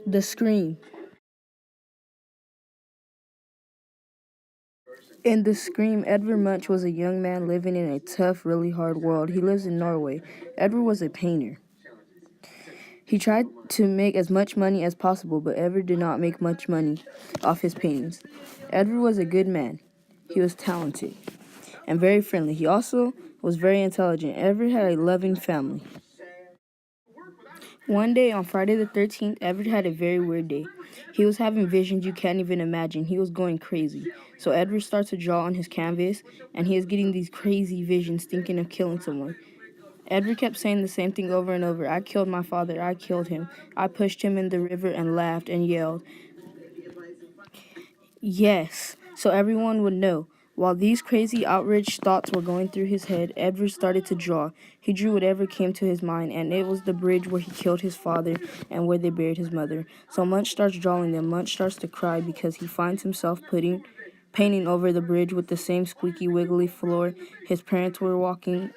The Scream. In The Scream, Edvard Munch was a young man living in a tough, really hard world. He lives in Norway. Edvard was a painter. He tried to make as much money as possible, but Edvard did not make much money off his paintings. Edvard was a good man. He was talented and very friendly. He also was very intelligent. Edvard had a loving family. One day on Friday the 13th, Edvard had a very weird day. He was having visions you can't even imagine. He was going crazy. So Edvard starts to draw on his canvas, and he is getting these crazy visions, thinking of killing someone. Edvard kept saying the same thing over and over. I killed my father. I killed him. I pushed him in the river and laughed and yelled. Yes, so everyone would know. While these crazy, outraged thoughts were going through his head, Edvard started to draw. He drew whatever came to his mind, and it was the bridge where he killed his father and where they buried his mother. So Munch starts drawing them. Munch starts to cry because he finds himself painting over the bridge with the same squeaky, wiggly floor his parents were walking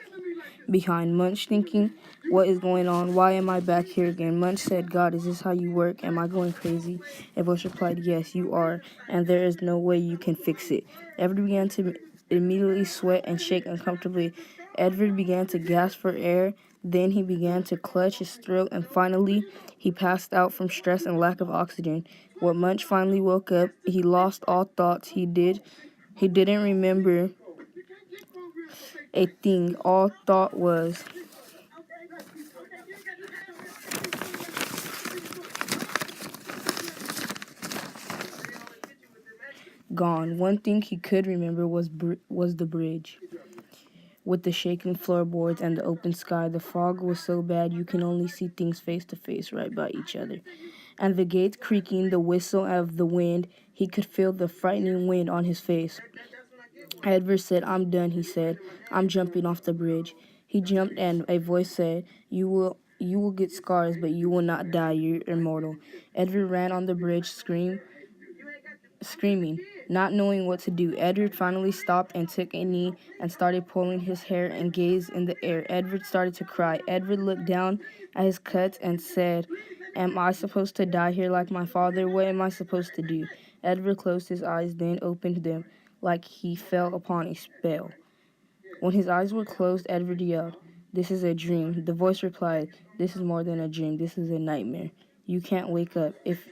behind. Munch thinking, what is going on? Why am I back here again? Munch said, God, is this how you work? Am I going crazy? A voice replied, yes, you are, and there is no way you can fix it. Edvard began to immediately sweat and shake uncomfortably. Edvard began to gasp for air. Then he began to clutch his throat, and finally he passed out from stress and lack of oxygen. When Munch finally woke up, he lost all thoughts. He didn't remember a thing. All thought was gone. One thing he could remember was the bridge, with the shaking floorboards and the open sky. The fog was so bad you can only see things face to face right by each other. And the gates creaking, the whistle of the wind, he could feel the frightening wind on his face. Edvard said, I'm done, he said. I'm jumping off the bridge. He jumped and a voice said, You will get scars, but you will not die. You're immortal. Edvard ran on the bridge, screaming, not knowing what to do. Edvard finally stopped and took a knee and started pulling his hair and gazed in the air. Edvard started to cry. Edvard looked down at his cuts and said, Am I supposed to die here like my father? What am I supposed to do? Edvard closed his eyes, then opened them like he fell upon a spell. When his eyes were closed, Edvard yelled, This is a dream. The voice replied, This is more than a dream. This is a nightmare. You can't wake up. If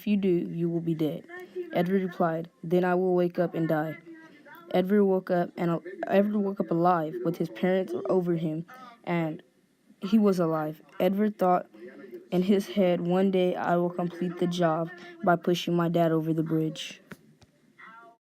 you do, you will be dead. Edvard replied, Then I will wake up and die. Edvard woke up alive with his parents over him, and he was alive. Edvard thought in his head, one day I will complete the job by pushing my dad over the bridge.